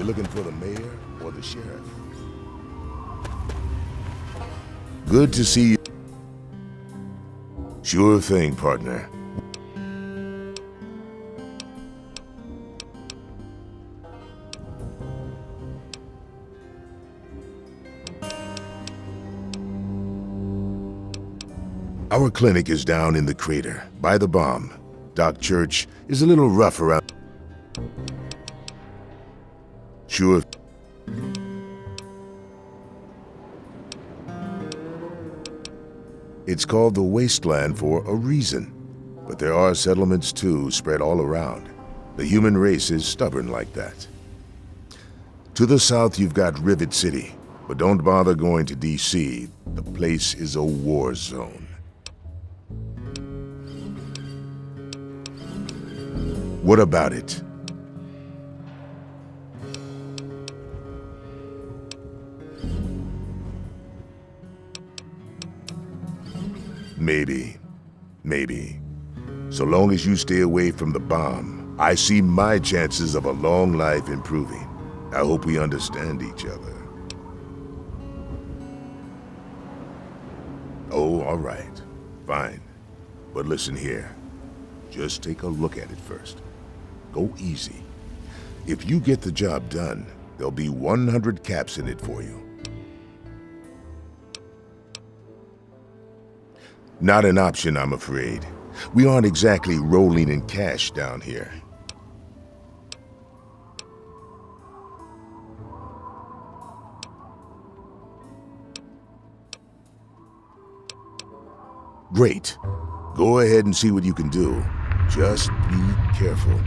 You looking for the mayor or the sheriff? Good to see you. Sure thing, partner. Our clinic is down in the crater, by the bomb. Doc Church is a little rough around... Sure. It's called the Wasteland for a reason. But there are settlements too, spread all around. The human race is stubborn like that. To the south, you've got Rivet City. But don't bother going to DC. The place is a war zone. What about it? Maybe. So long as you stay away from the bomb, I see my chances of a long life improving. I hope we understand each other. Oh, all right. Fine. But listen here. Just take a look at it first. Go easy. If you get the job done, there'll be 100 caps in it for you. Not an option, I'm afraid. We aren't exactly rolling in cash down here. Great. Go ahead and see what you can do. Just be careful.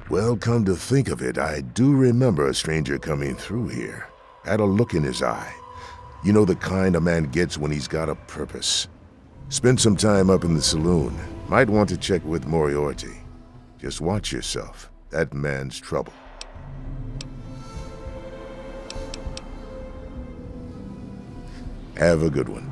Well, come to think of it, I do remember a stranger coming through here. Had a look in his eye. You know, the kind a man gets when he's got a purpose. Spend some time up in the saloon. Might want to check with Moriarty. Just watch yourself. That man's trouble. Have a good one.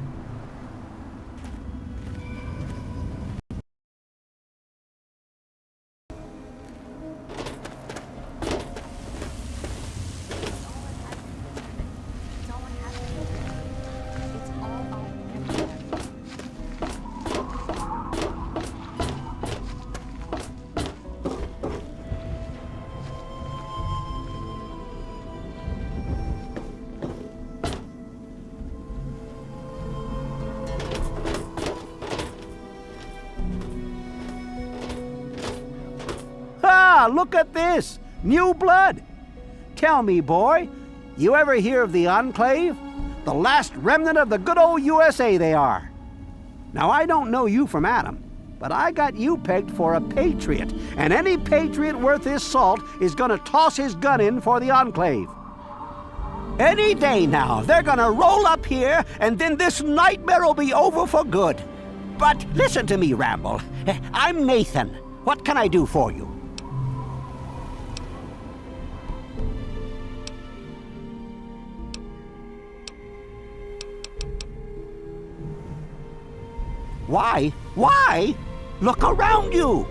Look at this! New blood! Tell me, boy, you ever hear of the Enclave? The last remnant of the good old USA they are. Now, I don't know you from Adam, but I got you pegged for a patriot, and any patriot worth his salt is gonna toss his gun in for the Enclave. Any day now, they're gonna roll up here, and then this nightmare will be over for good. But listen to me, Ramble. I'm Nathan. What can I do for you? Why? Why? Look around you.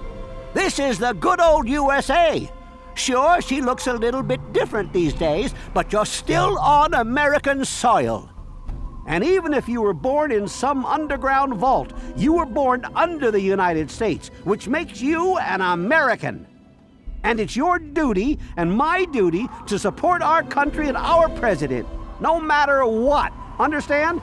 This is the good old USA. Sure, she looks a little bit different these days, but you're still on American soil. And even if you were born in some underground vault, you were born under the United States, which makes you an American. And it's your duty and my duty to support our country and our president, no matter what. Understand?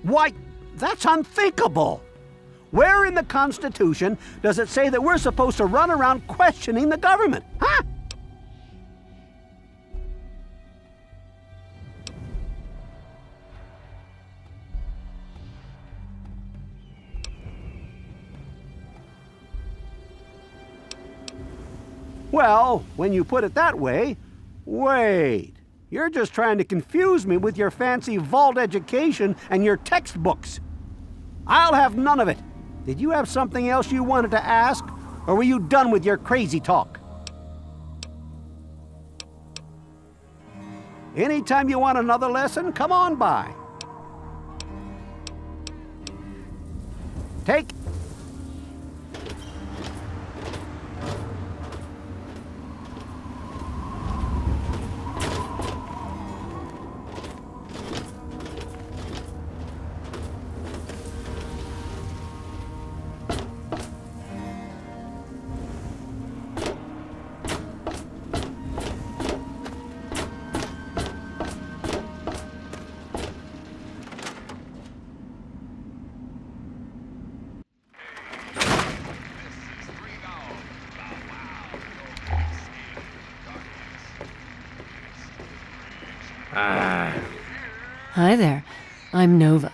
Why, that's unthinkable. Where in the Constitution does it say that we're supposed to run around questioning the government? Huh? Well, when you put it that way, wait. You're just trying to confuse me with your fancy vault education and your textbooks. I'll have none of it. Did you have something else you wanted to ask, or were you done with your crazy talk? Anytime you want another lesson, come on by. Take. Hi there. I'm Nova.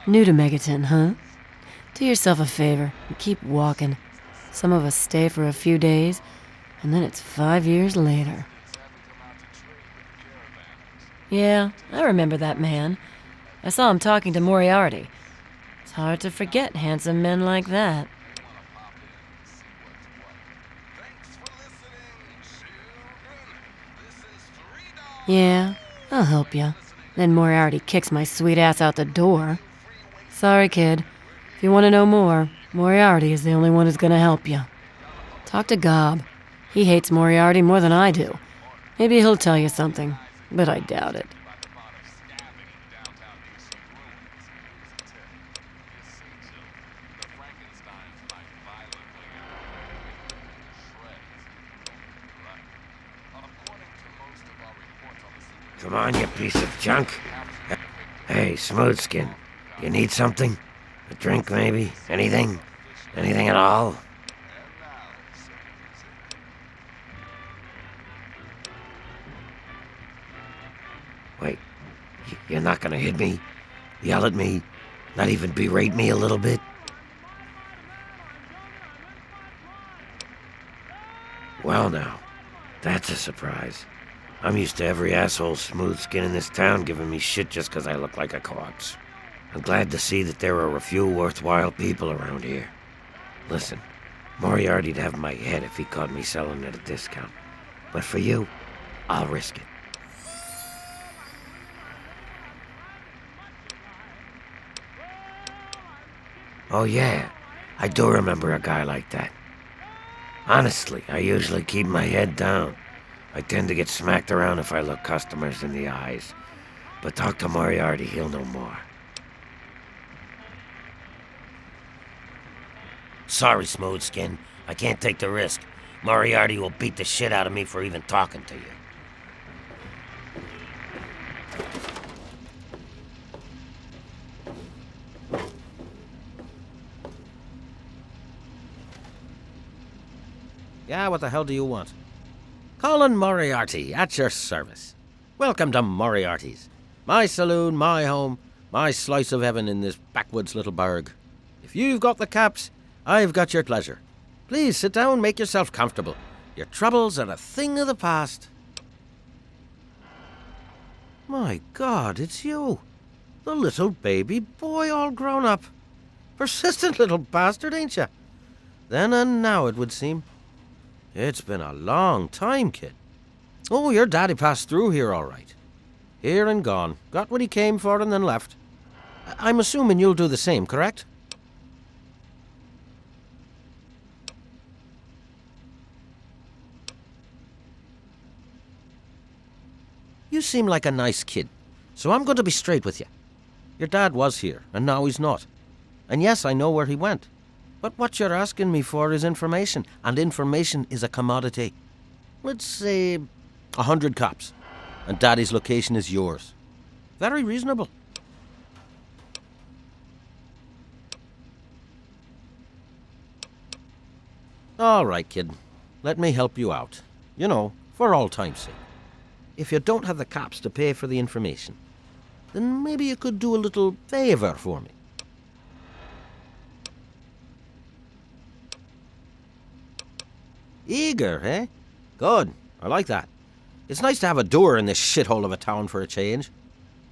New to Megaton, huh? Do yourself a favor and keep walking. Some of us stay for a few days, and then it's 5 years later. Yeah, I remember that man. I saw him talking to Moriarty. It's hard to forget handsome men like that. Yeah, I'll help you. Then Moriarty kicks my sweet ass out the door. Sorry, kid. If you want to know more, Moriarty is the only one who's gonna help you. Talk to Gob. He hates Moriarty more than I do. Maybe he'll tell you something, but I doubt it. Come on, you piece of junk. Hey, Smoothskin, you need something? A drink, maybe? Anything? Anything at all? Wait, you're not gonna hit me? Yell at me? Not even berate me a little bit? Well now, that's a surprise. I'm used to every asshole Smoothskin in this town giving me shit just 'cause I look like a corpse. I'm glad to see that there are a few worthwhile people around here. Listen, Moriarty'd have my head if he caught me selling at a discount. But for you, I'll risk it. Oh yeah, I do remember a guy like that. Honestly, I usually keep my head down. I tend to get smacked around if I look customers in the eyes. But talk to Moriarty, he'll know more. Sorry, Smoothskin. I can't take the risk. Moriarty will beat the shit out of me for even talking to you. Yeah, what the hell do you want? Colin Moriarty, at your service. Welcome to Moriarty's. My saloon, my home, my slice of heaven in this backwoods little burg. If you've got the caps, I've got your pleasure. Please sit down, make yourself comfortable. Your troubles are a thing of the past. My God, it's you. The little baby boy all grown up. Persistent little bastard, ain't you? Then and now, it would seem. It's been a long time, kid. Oh, your daddy passed through here all right. Here and gone. Got what he came for and then left. I'm assuming you'll do the same, correct? You seem like a nice kid, so I'm going to be straight with you. Your dad was here, and now he's not. And yes, I know where he went. But what you're asking me for is information, and information is a commodity. Let's say 100 cops, and Daddy's location is yours. Very reasonable. All right, kid. Let me help you out. You know, for all time's sake. If you don't have the cops to pay for the information, then maybe you could do a little favor for me. Eager, eh? Good. I like that. It's nice to have a doer in this shithole of a town for a change.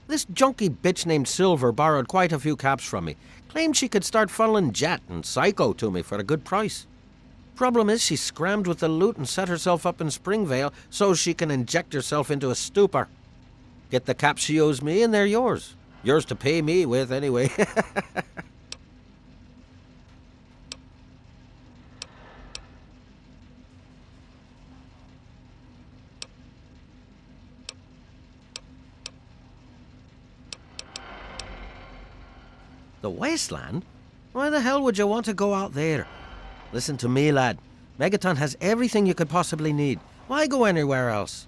This junky bitch named Silver borrowed quite a few caps from me. Claimed she could start funneling Jet and Psycho to me for a good price. Problem is, she scrammed with the loot and set herself up in Springvale so she can inject herself into a stupor. Get the caps she owes me, and they're yours. Yours to pay me with, anyway. The wasteland? Why the hell would you want to go out there? Listen to me, lad. Megaton has everything you could possibly need. Why go anywhere else?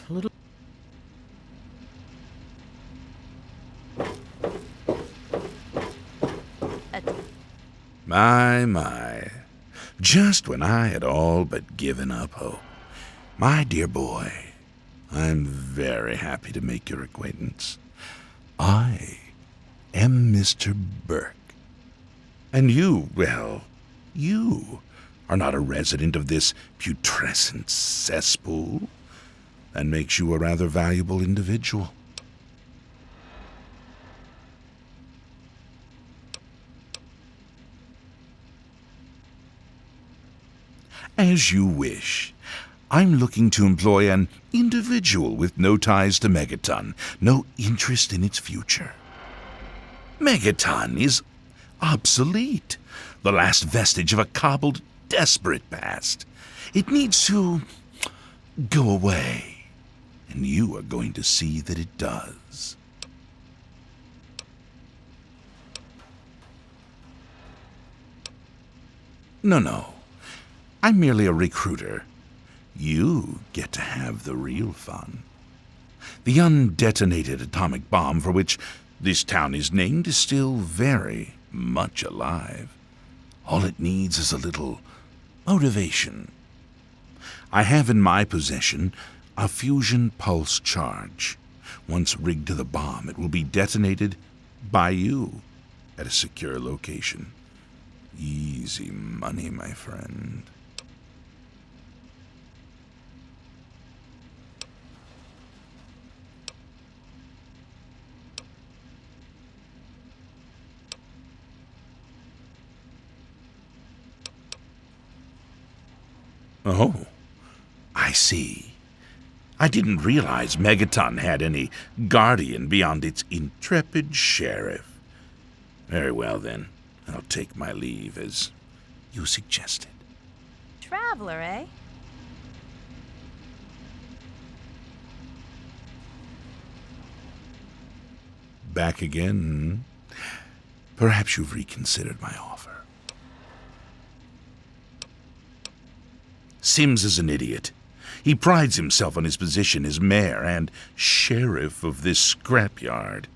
Little... My. Just when I had all but given up hope. My dear boy, I'm very happy to make your acquaintance. I am Mr. Burke. And you, well, you are not a resident of this putrescent cesspool. That makes you a rather valuable individual. As you wish. I'm looking to employ an individual with no ties to Megaton, no interest in its future. Megaton is obsolete, the last vestige of a cobbled, desperate past. It needs to go away, and you are going to see that it does. No. I'm merely a recruiter. You get to have the real fun. The undetonated atomic bomb for which this town is named is still very much alive. All it needs is a little motivation. I have in my possession a fusion pulse charge. Once rigged to the bomb, it will be detonated by you at a secure location. Easy money, my friend. Oh, I see. I didn't realize Megaton had any guardian beyond its intrepid sheriff. Very well, then. I'll take my leave, as you suggested. Traveler, eh? Back again? Perhaps you've reconsidered my offer. Sims is an idiot. He prides himself on his position as mayor and sheriff of this scrapyard.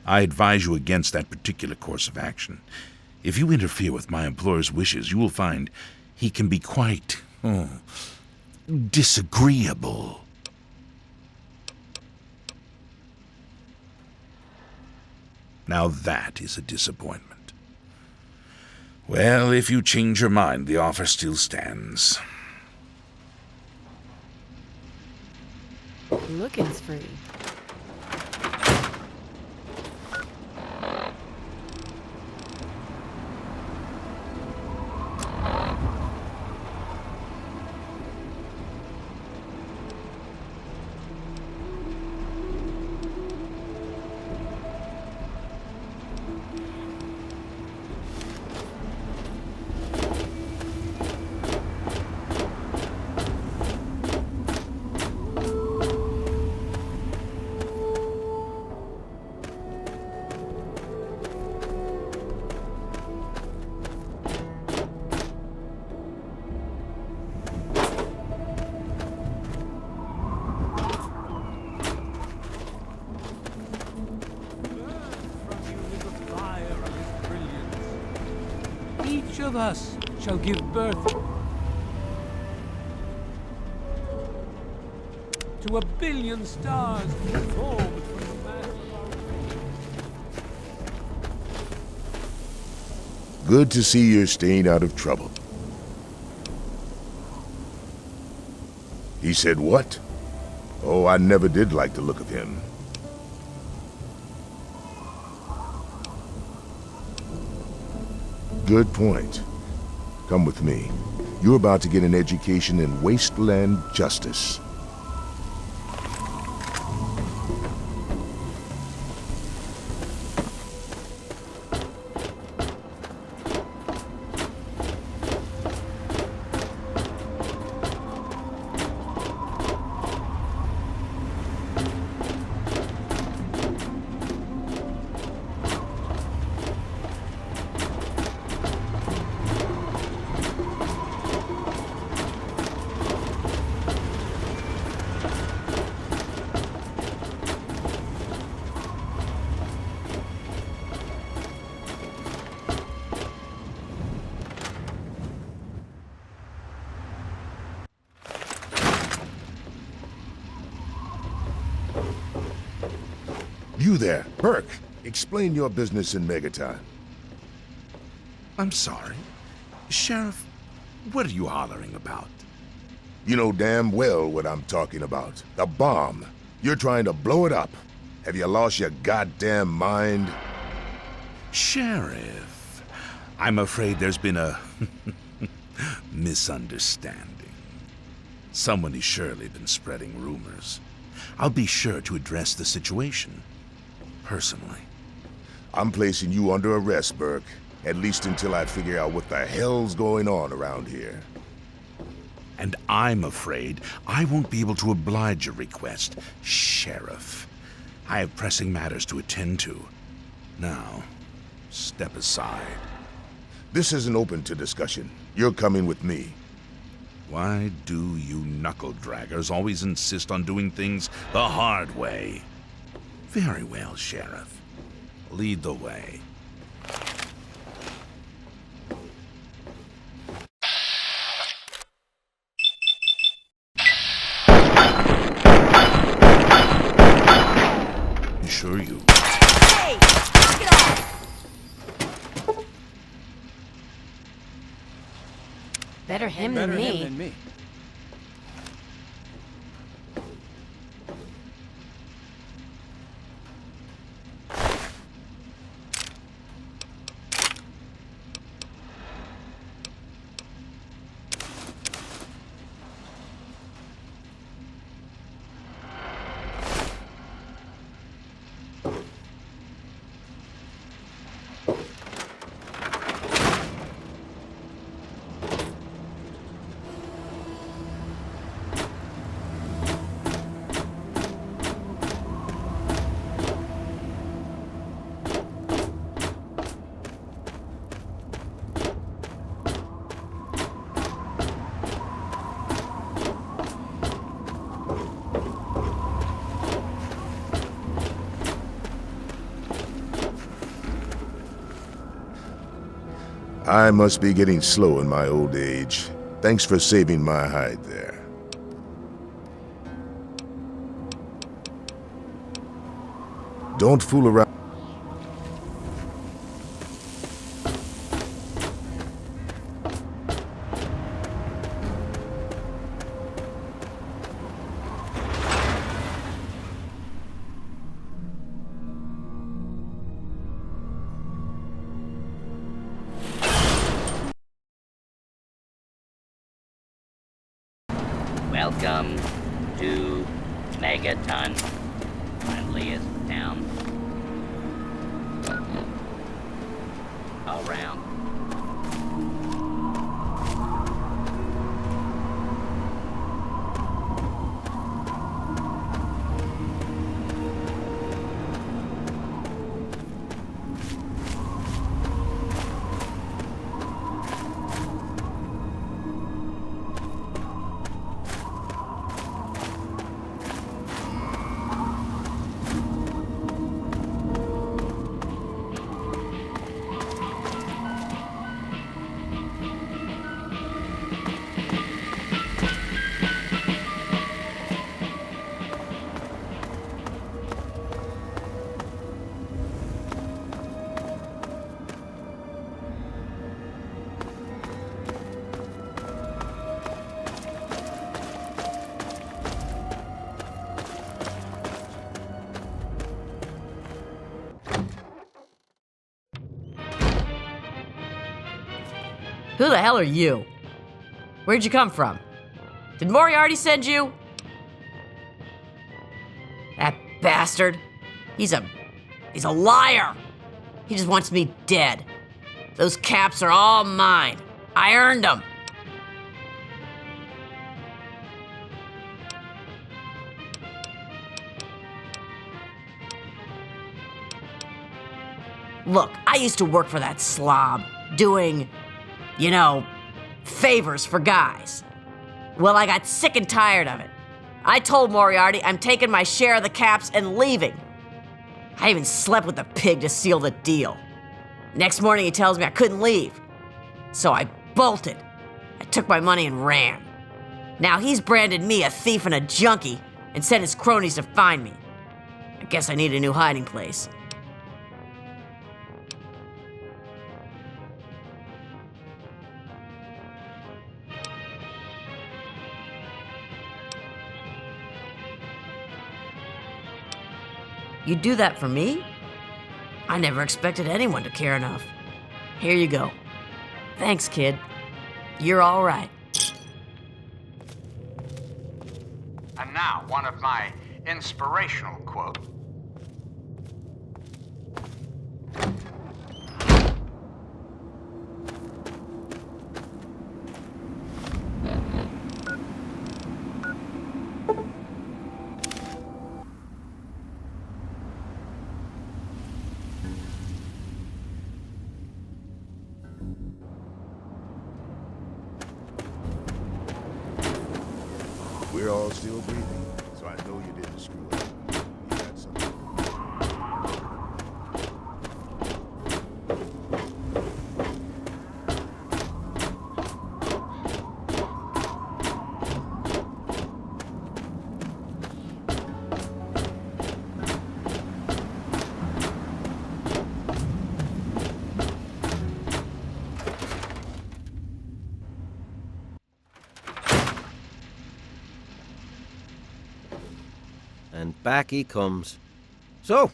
I advise you against that particular course of action. If you interfere with my employer's wishes, you will find he can be quite, disagreeable. Now that is a disappointment. Well, if you change your mind, the offer still stands. Looking's free. Each of us shall give birth to 1 billion stars formed from the mass of our race. Good to see you're staying out of trouble. He said what? Oh, I never did like the look of him. Good point. Come with me. You're about to get an education in wasteland justice. You there, Burke. Explain your business in Megaton. I'm sorry. Sheriff, what are you hollering about? You know damn well what I'm talking about. The bomb. You're trying to blow it up. Have you lost your goddamn mind? Sheriff, I'm afraid there's been a misunderstanding. Someone has surely been spreading rumors. I'll be sure to address the situation personally. I'm placing you under arrest, Burke. At least until I figure out what the hell's going on around here. And I'm afraid I won't be able to oblige your request, Sheriff. I have pressing matters to attend to. Now, step aside. This isn't open to discussion. You're coming with me. Why do you knuckle-draggers always insist on doing things the hard way? Very well, Sheriff. Lead the way. Sure you. Hey! Knock it off! Better him than me. I must be getting slow in my old age. Thanks for saving my hide there. Don't fool around. Welcome to Megaton, friendliest town around. Who the hell are you? Where'd you come from? Did Moriarty send you? That bastard. He's a liar. He just wants me dead. Those caps are all mine. I earned them. Look, I used to work for that slob, doing, favors for guys. Well, I got sick and tired of it. I told Moriarty I'm taking my share of the caps and leaving. I even slept with the pig to seal the deal. Next morning he tells me I couldn't leave. So I bolted. I took my money and ran. Now he's branded me a thief and a junkie and sent his cronies to find me. I guess I need a new hiding place. You do that for me? I never expected anyone to care enough. Here you go. Thanks, kid. You're all right. And now, one of my inspirational quotes. We're all still breathing, so I know you didn't screw up. You got something. And back he comes. So,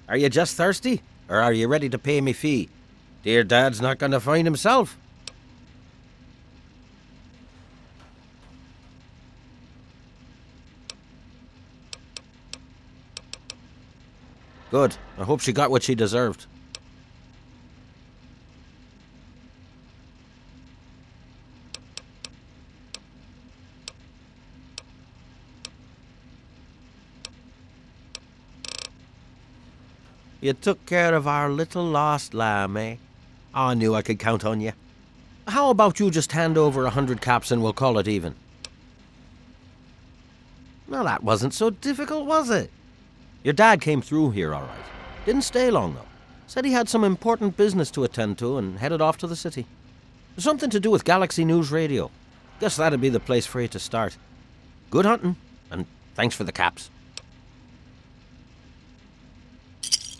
are you just thirsty? Or are you ready to pay me fee? Dear Dad's not going to find himself. Good. I hope she got what she deserved. You took care of our little lost lamb, eh? I knew I could count on you. How about you just hand over 100 caps and we'll call it even? Well, that wasn't so difficult, was it? Your dad came through here all right. Didn't stay long, though. Said he had some important business to attend to and headed off to the city. Something to do with Galaxy News Radio. Guess that'd be the place for you to start. Good hunting, and thanks for the caps.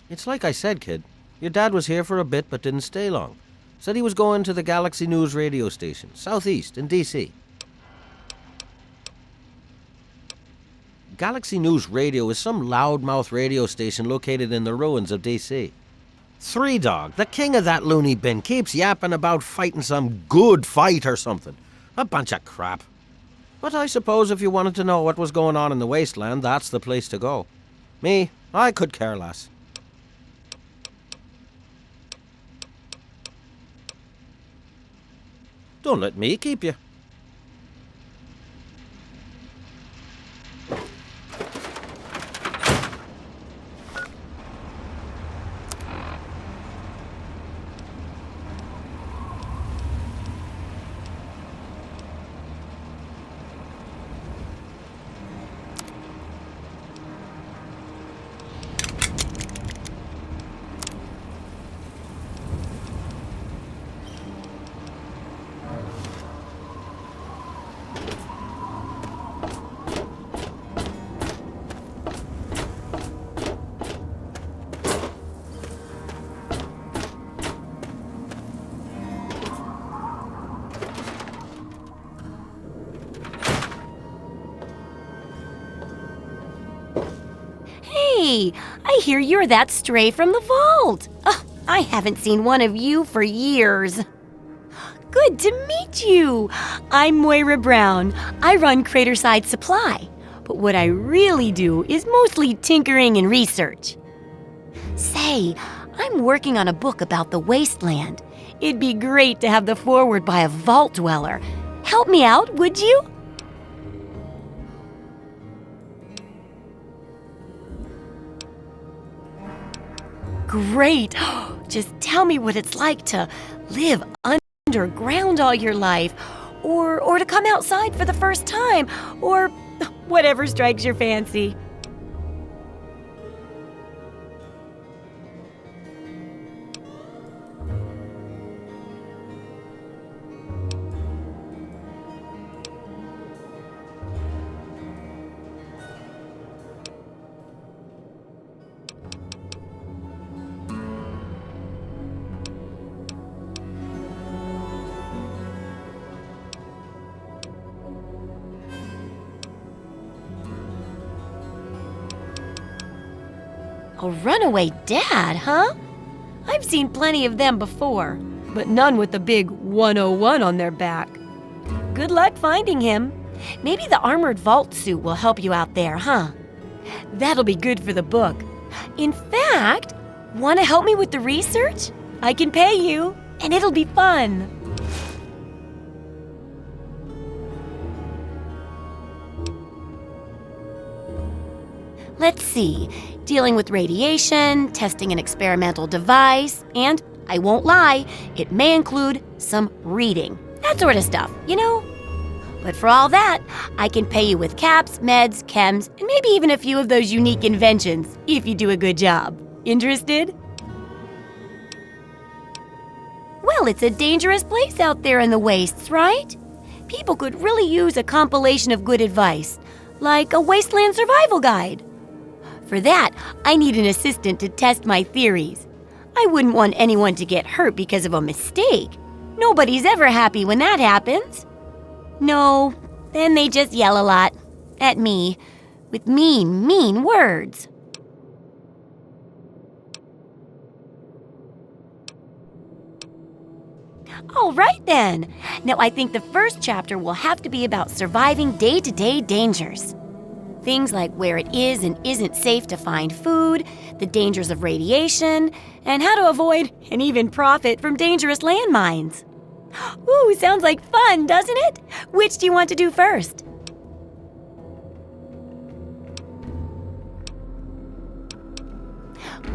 It's like I said, kid. Your dad was here for a bit but didn't stay long. Said he was going to the Galaxy News radio station, southeast in D.C. Galaxy News Radio is some loudmouth radio station located in the ruins of D.C. Three Dog, the king of that loony bin, keeps yapping about fighting some good fight or something. A bunch of crap. But I suppose if you wanted to know what was going on in the wasteland, that's the place to go. Me, I could care less. Don't let me keep you. Hey, I hear you're that stray from the vault. Oh, I haven't seen one of you for years. Good to meet you. I'm Moira Brown. I run Craterside Supply. But what I really do is mostly tinkering and research. Say, I'm working on a book about the wasteland. It'd be great to have the foreword by a vault dweller. Help me out, would you? Great. Just tell me what it's like to live underground all your life, or to come outside for the first time, or whatever strikes your fancy. A runaway dad, huh? I've seen plenty of them before, but none with the big 101 on their back. Good luck finding him. Maybe the armored vault suit will help you out there, huh? That'll be good for the book. In fact, want to help me with the research? I can pay you, and it'll be fun. Let's see. Dealing with radiation, testing an experimental device, and, I won't lie, it may include some reading. That sort of stuff, you know? But for all that, I can pay you with caps, meds, chems, and maybe even a few of those unique inventions, if you do a good job. Interested? Well, it's a dangerous place out there in the wastes, right? People could really use a compilation of good advice, like a wasteland survival guide. For that, I need an assistant to test my theories. I wouldn't want anyone to get hurt because of a mistake. Nobody's ever happy when that happens. No, then they just yell a lot. At me. With mean, mean words. All right then. Now I think the first chapter will have to be about surviving day-to-day dangers. Things like where it is and isn't safe to find food, the dangers of radiation, and how to avoid and even profit from dangerous landmines. Ooh, sounds like fun, doesn't it? Which do you want to do first?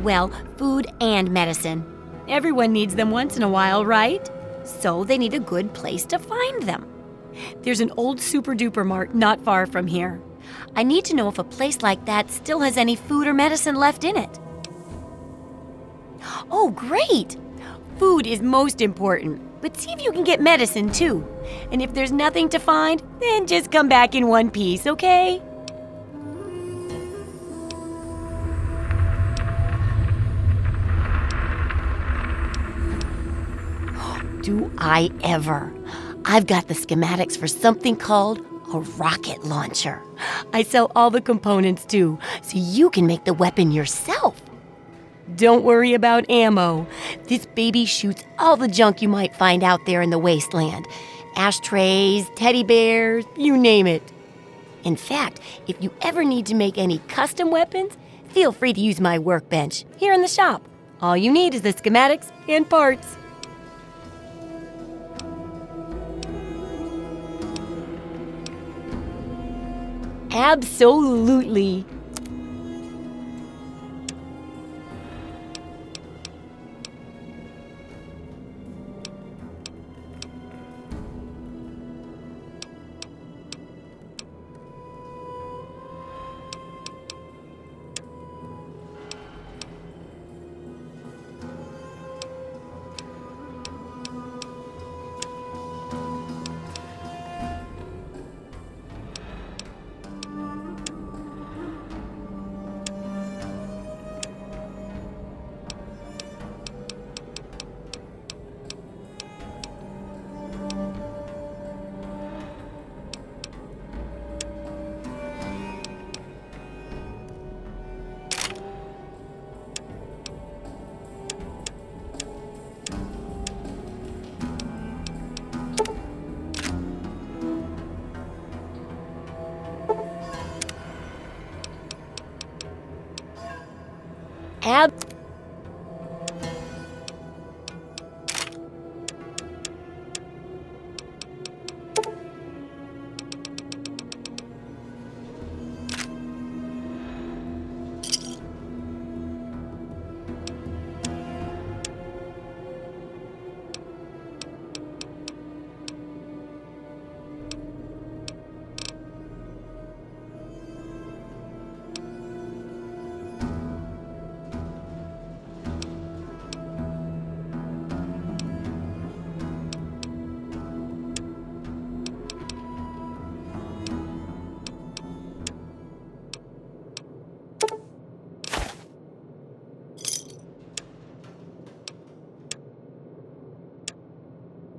Well, food and medicine. Everyone needs them once in a while, right? So they need a good place to find them. There's an old super-duper mart not far from here. I need to know if a place like that still has any food or medicine left in it. Oh, great! Food is most important, but see if you can get medicine too. And if there's nothing to find, then just come back in one piece, okay? Do I ever? I've got the schematics for something called a rocket launcher. I sell all the components too, so you can make the weapon yourself. Don't worry about ammo. This baby shoots all the junk you might find out there in the wasteland. Ashtrays, teddy bears, you name it. In fact, if you ever need to make any custom weapons, feel free to use my workbench here in the shop. All you need is the schematics and parts. Absolutely.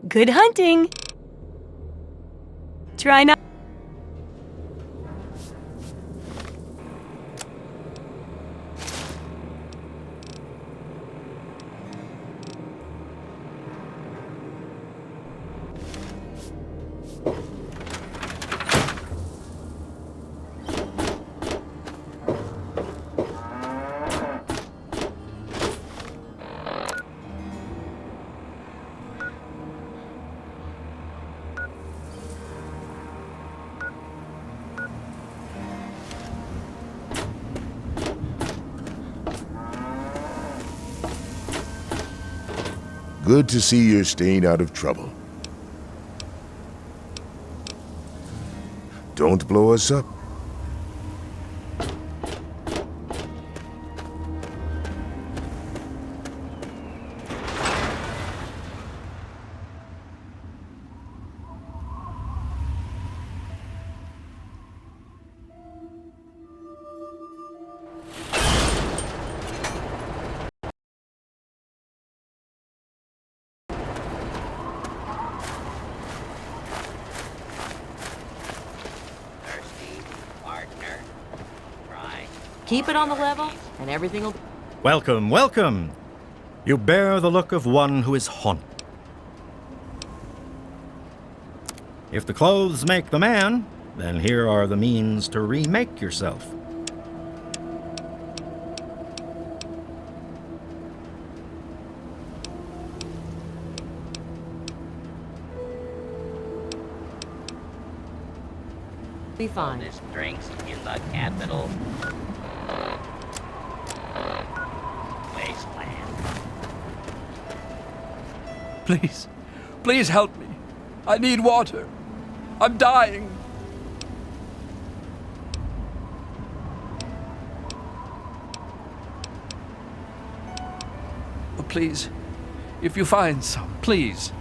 Good hunting. Try not. Good to see you're staying out of trouble. Don't blow us up. Thirsty, partner. Try. Keep it on the level, and everything will. Welcome, welcome. You bear the look of one who is haunted. If the clothes make the man, then here are the means to remake yourself. Be fine. This drinks in the capital. Wasteland. Please, please help me. I need water. I'm dying. Oh, please, if you find some, please.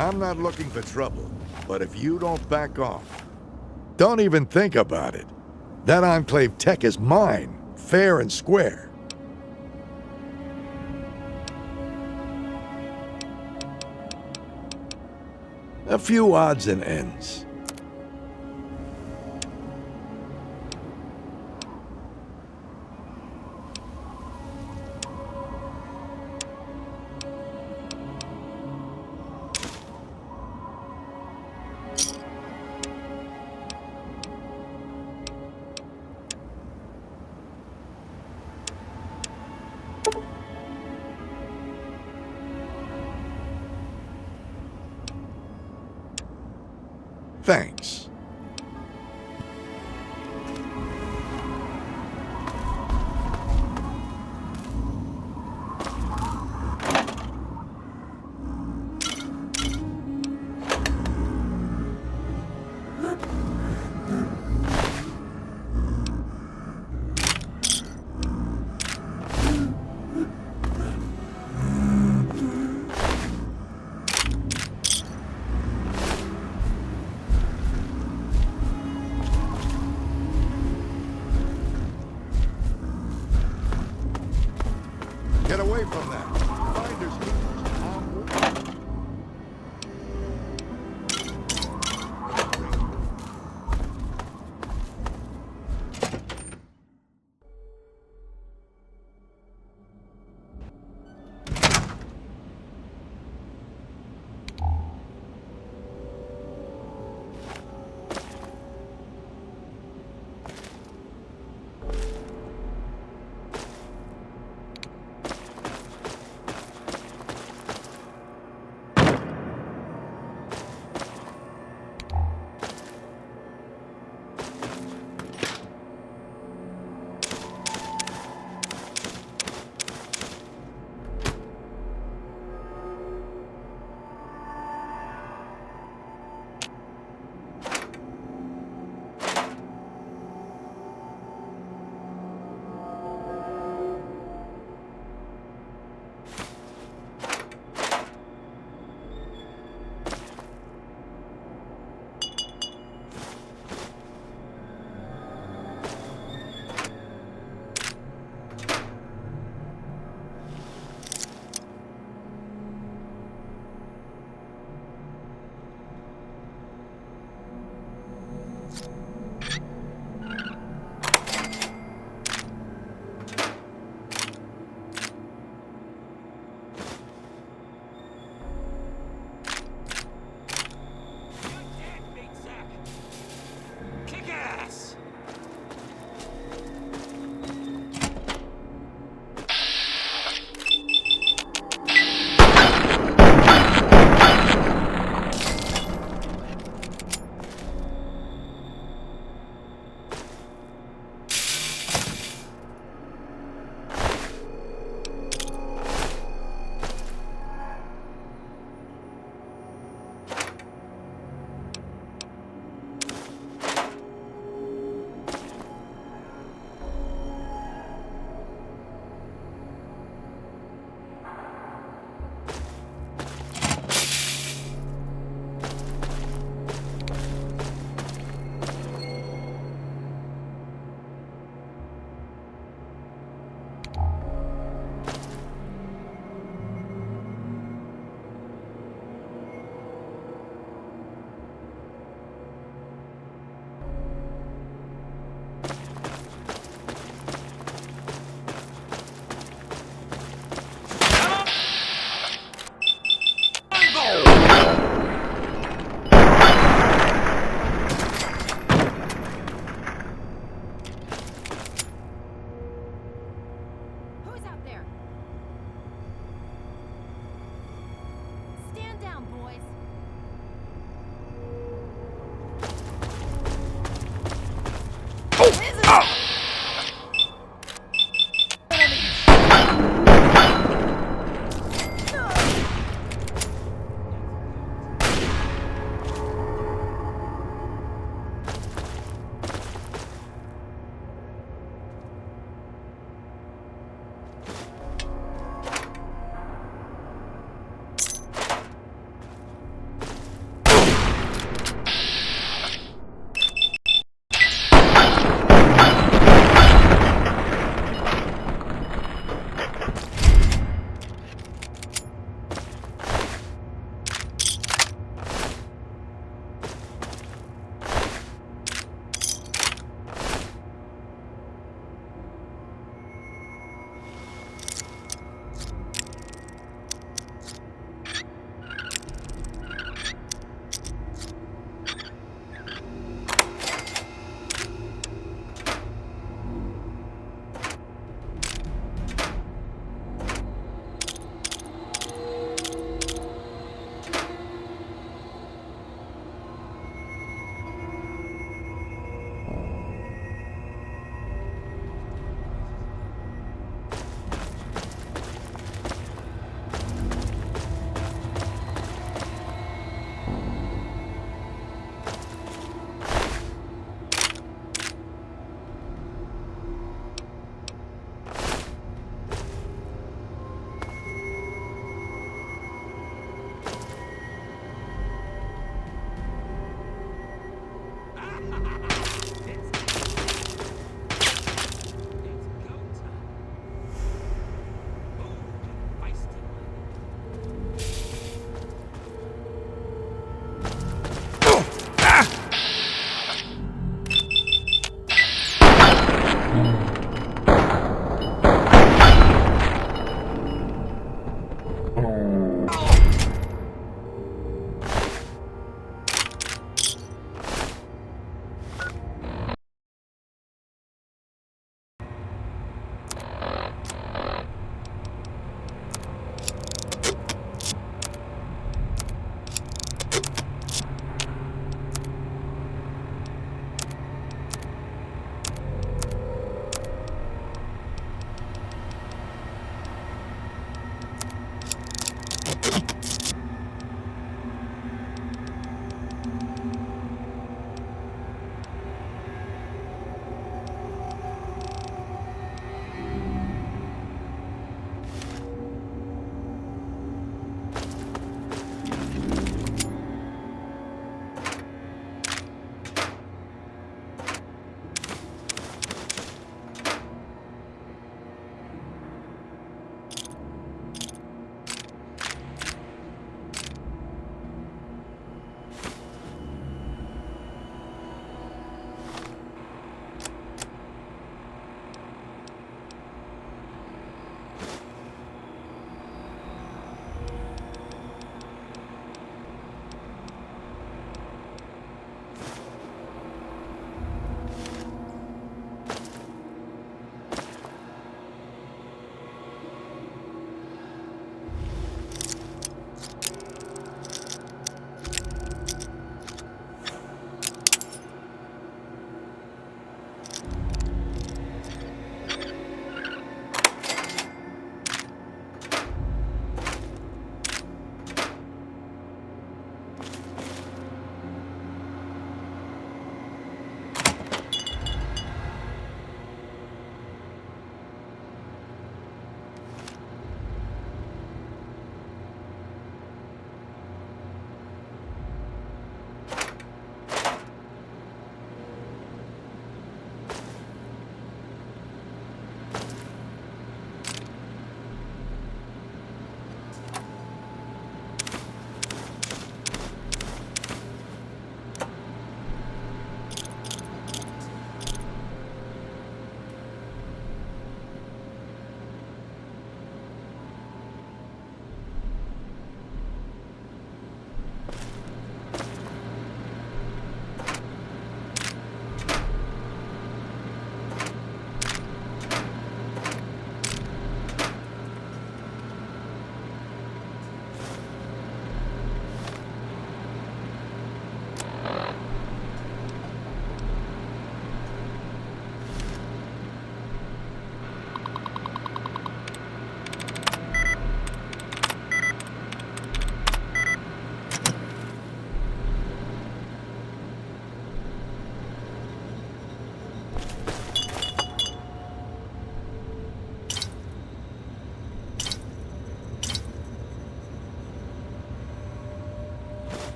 I'm not looking for trouble, but if you don't back off, don't even think about it. That Enclave tech is mine, fair and square. A few odds and ends. Thanks. Get away from that. Finders keepers. Onward.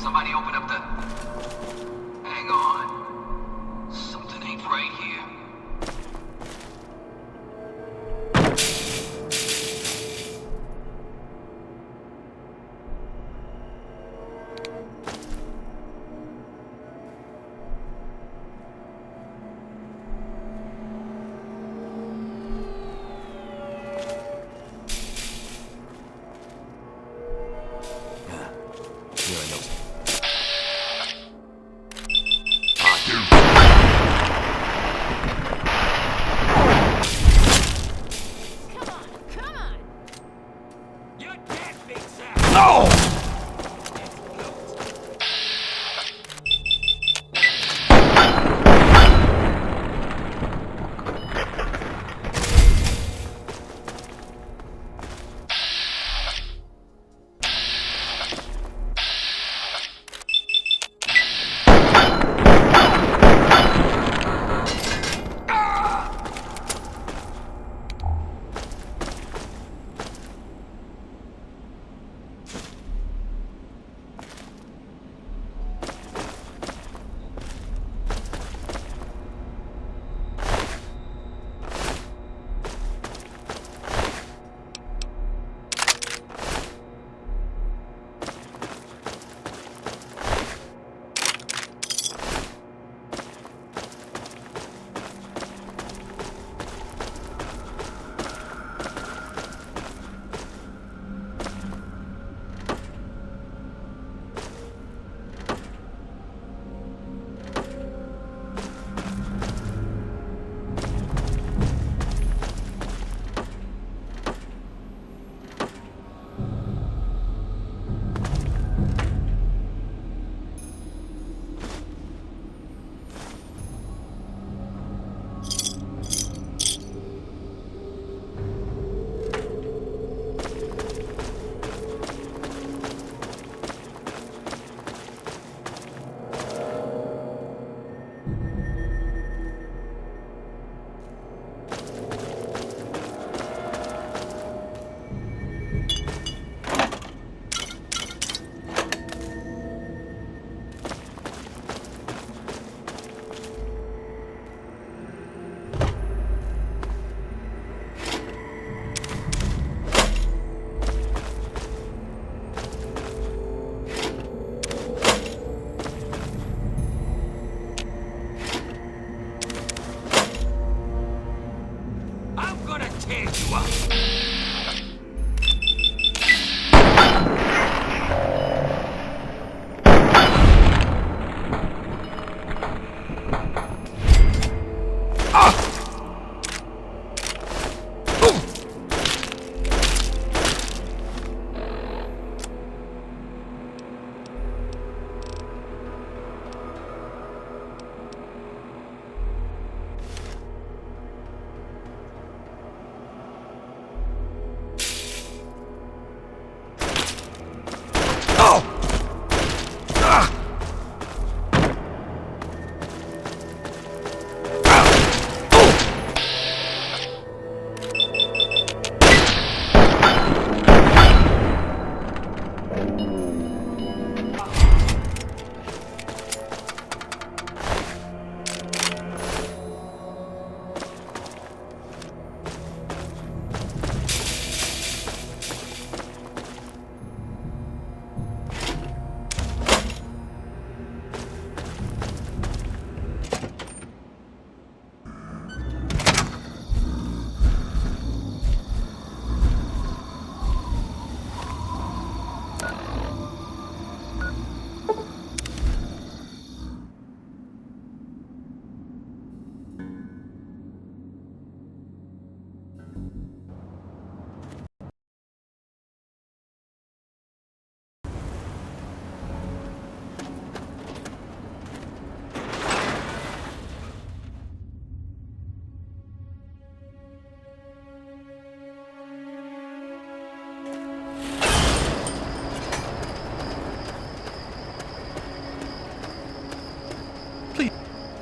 Somebody open up the... Hang on. Something ain't right here.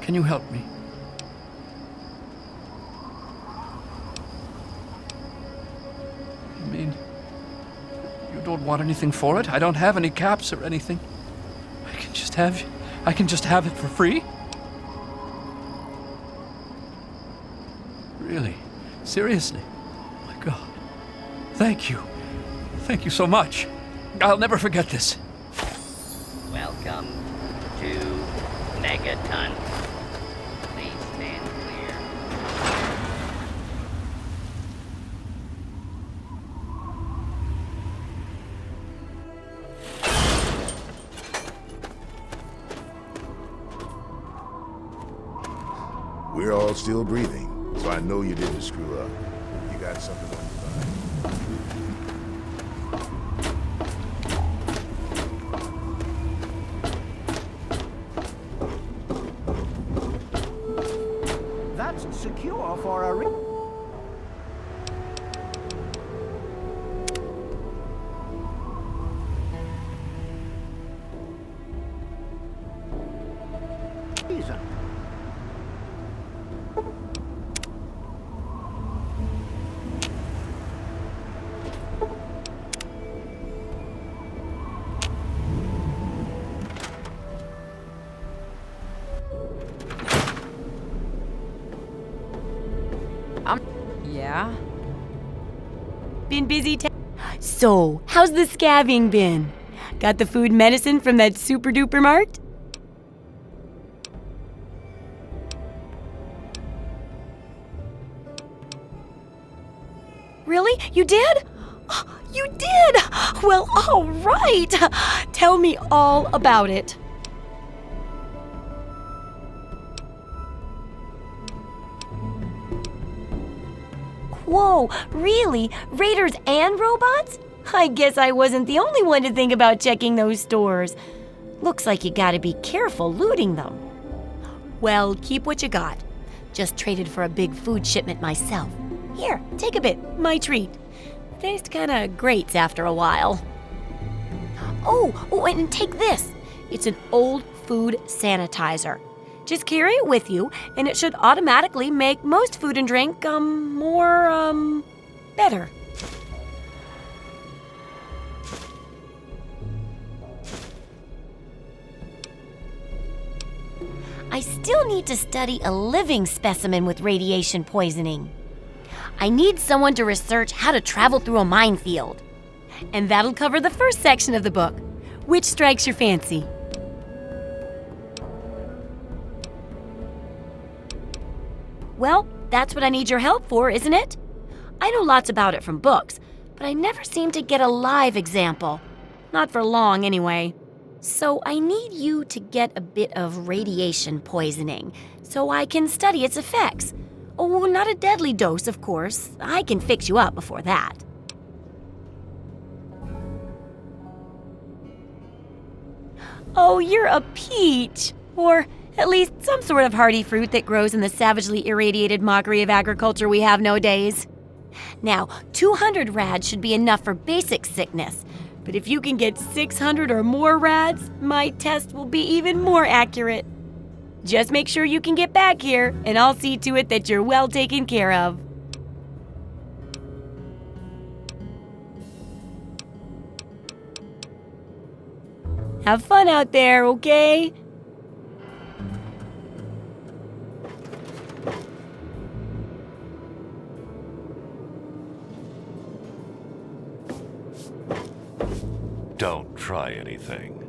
Can you help me? You mean you don't want anything for it? I don't have any caps or anything. just have it for free? Really? Seriously? Oh my God. Thank you. Thank you so much. I'll never forget this. Welcome to Megaton. Please stand clear. We're all still breathing, so I know you didn't screw up. You got something on your mind. That's secure for a reason. Yeah? Been busy So, how's the scavving been? Got the food and medicine from that super duper mart? Really? You did? You did! Well, all right! Tell me all about it. Whoa, really? Raiders and robots? I guess I wasn't the only one to think about checking those stores. Looks like you gotta be careful looting them. Well, keep what you got. Just traded for a big food shipment myself. Here, take a bit, my treat. Tastes kinda grates after a while. Oh, and take this. It's an old food sanitizer. Just carry it with you, and it should automatically make most food and drink, better. I still need to study a living specimen with radiation poisoning. I need someone to research how to travel through a minefield. And that'll cover the first section of the book. Which strikes your fancy? Well, that's what I need your help for, isn't it? I know lots about it from books, but I never seem to get a live example. Not for long, anyway. So I need you to get a bit of radiation poisoning, so I can study its effects. Oh, not a deadly dose, of course. I can fix you up before that. Oh, you're a peach! Or at least some sort of hardy fruit that grows in the savagely irradiated mockery of agriculture we have nowadays. Now, 200 rads should be enough for basic sickness, but if you can get 600 or more rads, my test will be even more accurate. Just make sure you can get back here, and I'll see to it that you're well taken care of. Have fun out there, okay? Don't try anything.